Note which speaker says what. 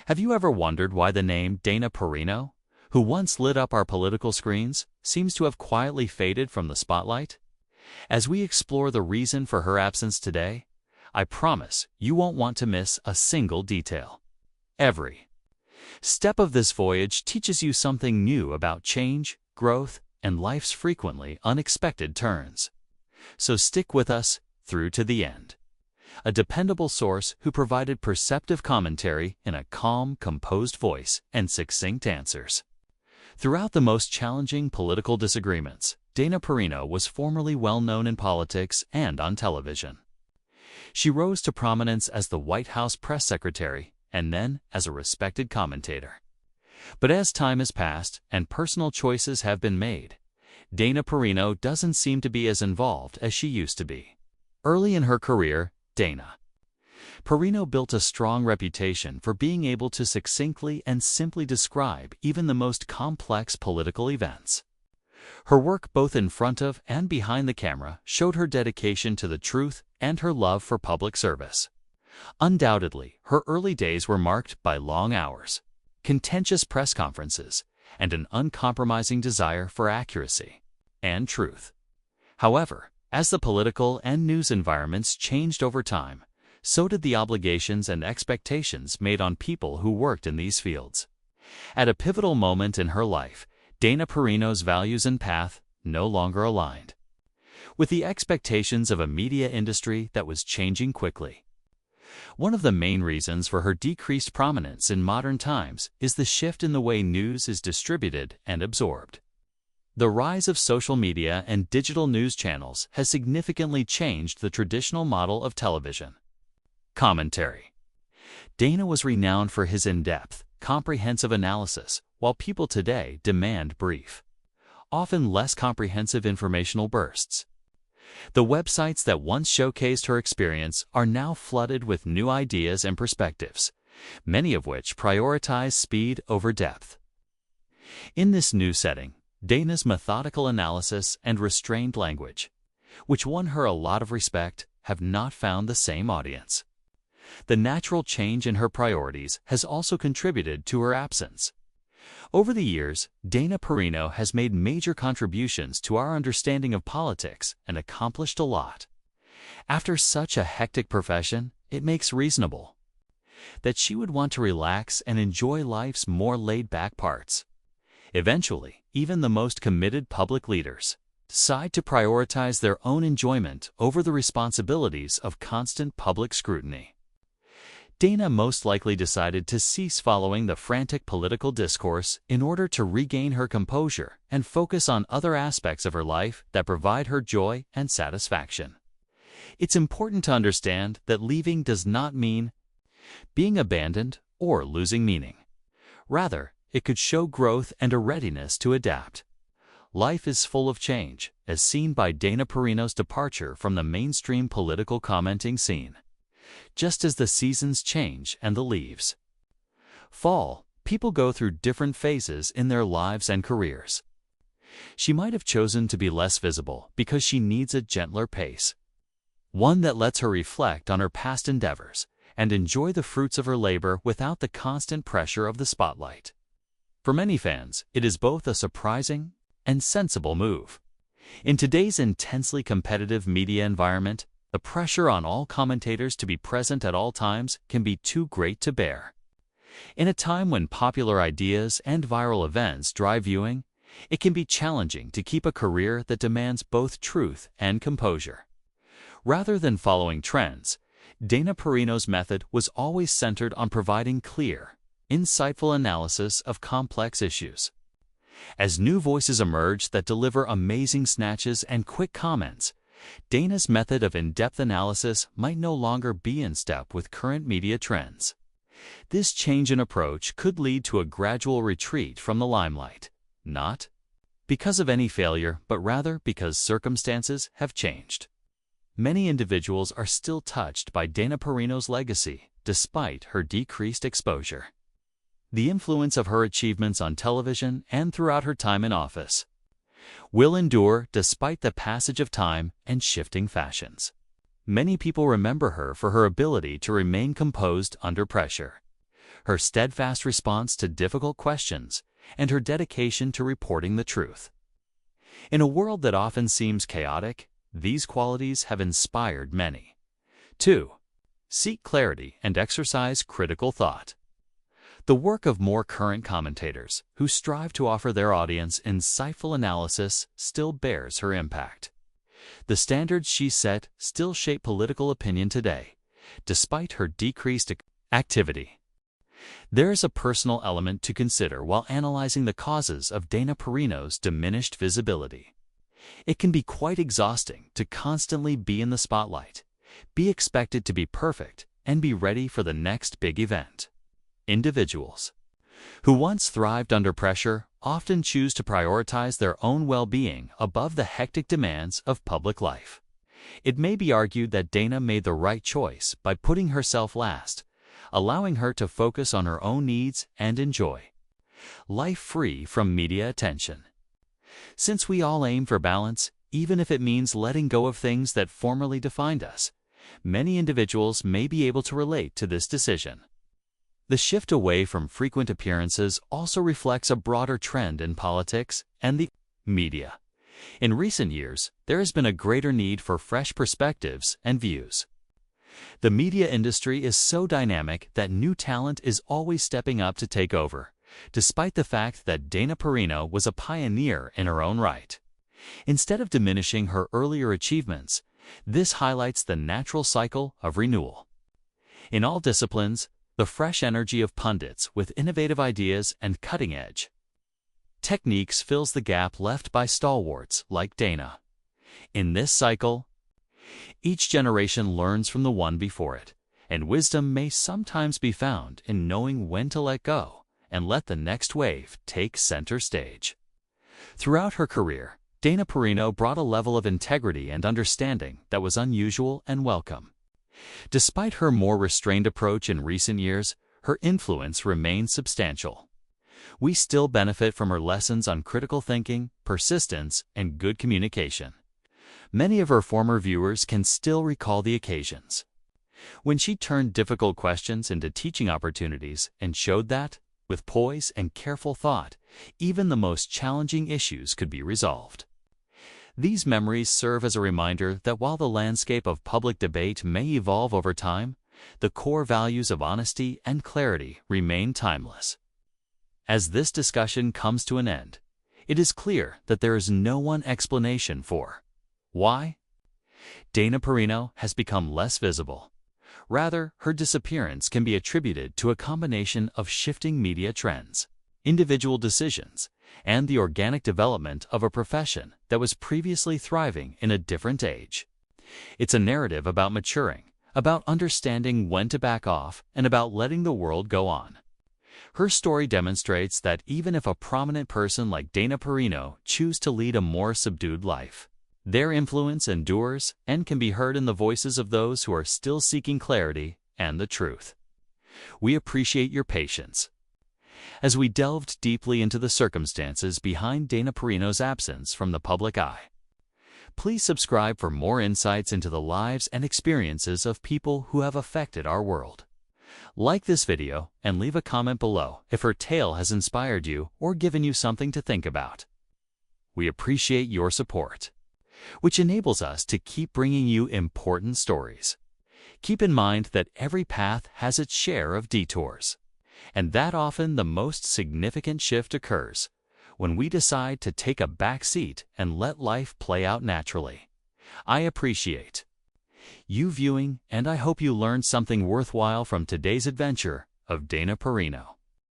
Speaker 1: Have you ever wondered why the name Dana Perino, who once lit up our political screens, seems to have quietly faded from the spotlight? As we explore the reason for her absence today, I promise you won't want to miss a single detail. Every step of this voyage teaches you something new about change, growth, and life's frequently unexpected turns. So stick with us through to the end. A dependable source who provided perceptive commentary in a calm, composed voice and succinct answers. Throughout the most challenging political disagreements, Dana Perino was formerly well known in politics and on television. She rose to prominence as the White House press secretary and then as a respected commentator. But as time has passed and personal choices have been made, Dana Perino doesn't seem to be as involved as she used to be. Early in her career, Dana Perino built a strong reputation for being able to succinctly and simply describe even the most complex political events. Her work both in front of and behind the camera showed her dedication to the truth and her love for public service. Undoubtedly, her early days were marked by long hours, contentious press conferences, and an uncompromising desire for accuracy and truth. However, as the political and news environments changed over time, so did the obligations and expectations made on people who worked in these fields. At a pivotal moment in her life, Dana Perino's values and path no longer aligned with the expectations of a media industry that was changing quickly. One of the main reasons for her decreased prominence in modern times is the shift in the way news is distributed and absorbed. The rise of social media and digital news channels has significantly changed the traditional model of television. Commentary. Dana was renowned for his in-depth, comprehensive analysis, while people today demand brief, often less comprehensive informational bursts. The websites that once showcased her experience are now flooded with new ideas and perspectives, many of which prioritize speed over depth. In this new setting, Dana's methodical analysis and restrained language, which won her a lot of respect, have not found the same audience. The natural change in her priorities has also contributed to her absence. Over the years, Dana Perino has made major contributions to our understanding of politics and accomplished a lot. After such a hectic profession, it makes reasonable that she would want to relax and enjoy life's more laid-back parts. Eventually, even the most committed public leaders decide to prioritize their own enjoyment over the responsibilities of constant public scrutiny. Dana most likely decided to cease following the frantic political discourse in order to regain her composure and focus on other aspects of her life that provide her joy and satisfaction. It's important to understand that leaving does not mean being abandoned or losing meaning. Rather, it could show growth and a readiness to adapt. Life is full of change, as seen by Dana Perino's departure from the mainstream political commenting scene. Just as the seasons change and the leaves fall, people go through different phases in their lives and careers. She might have chosen to be less visible because she needs a gentler pace, one that lets her reflect on her past endeavors and enjoy the fruits of her labor without the constant pressure of the spotlight. For many fans, it is both a surprising and sensible move. In today's intensely competitive media environment, the pressure on all commentators to be present at all times can be too great to bear. In a time when popular ideas and viral events drive viewing, it can be challenging to keep a career that demands both truth and composure. Rather than following trends, Dana Perino's method was always centered on providing clear, insightful analysis of complex issues. As new voices emerge that deliver amazing snatches and quick comments, Dana's method of in-depth analysis might no longer be in step with current media trends. This change in approach could lead to a gradual retreat from the limelight, not because of any failure, but rather because circumstances have changed. Many individuals are still touched by Dana Perino's legacy, despite her decreased exposure. The influence of her achievements on television and throughout her time in office will endure despite the passage of time and shifting fashions. Many people remember her for her ability to remain composed under pressure. her steadfast response to difficult questions, and her dedication to reporting the truth. In a world that often seems chaotic, these qualities have inspired many. 2. Seek clarity and exercise critical thought. The work of more current commentators, who strive to offer their audience insightful analysis, still bears her impact. The standards she set still shape political opinion today, despite her decreased activity. There is a personal element to consider while analyzing the causes of Dana Perino's diminished visibility. It can be quite exhausting to constantly be in the spotlight, be expected to be perfect, and be ready for the next big event. Individuals who once thrived under pressure often choose to prioritize their own well-being above the hectic demands of public life. It may be argued that Dana made the right choice by putting herself last, allowing her to focus on her own needs and enjoy life free from media attention. Since we all aim for balance, even if it means letting go of things that formerly defined us, many individuals may be able to relate to this decision. The shift away from frequent appearances also reflects a broader trend in politics and the media. In recent years, there has been a greater need for fresh perspectives and views. The media industry is so dynamic that new talent is always stepping up to take over, despite the fact that Dana Perino was a pioneer in her own right. Instead of diminishing her earlier achievements, this highlights the natural cycle of renewal. In all disciplines, the fresh energy of pundits with innovative ideas and cutting-edge techniques fills the gap left by stalwarts like Dana. In this cycle, each generation learns from the one before it, and wisdom may sometimes be found in knowing when to let go and let the next wave take center stage. Throughout her career, Dana Perino brought a level of integrity and understanding that was unusual and welcome. Despite her more restrained approach in recent years, her influence remains substantial. We still benefit from her lessons on critical thinking, persistence, and good communication. Many of her former viewers can still recall the occasions when she turned difficult questions into teaching opportunities and showed that, with poise and careful thought, even the most challenging issues could be resolved. These memories serve as a reminder that while the landscape of public debate may evolve over time, the core values of honesty and clarity remain timeless. As this discussion comes to an end, it is clear that there is no one explanation for why Dana Perino has become less visible. Rather, her disappearance can be attributed to a combination of shifting media trends, individual decisions, and the organic development of a profession that was previously thriving in a different age. It's a narrative about maturing, about understanding when to back off, and about letting the world go on. Her story demonstrates that even if a prominent person like Dana Perino chooses to lead a more subdued life, their influence endures and can be heard in the voices of those who are still seeking clarity and the truth. We appreciate your patience as we delved deeply into the circumstances behind Dana Perino's absence from the public eye. Please subscribe for more insights into the lives and experiences of people who have affected our world. Like this video and leave a comment below if her tale has inspired you or given you something to think about. We appreciate your support, which enables us to keep bringing you important stories. Keep in mind that every path has its share of detours, and that often the most significant shift occurs when we decide to take a back seat and let life play out naturally. I appreciate you viewing, and I hope you learned something worthwhile from today's adventure of Dana Perino.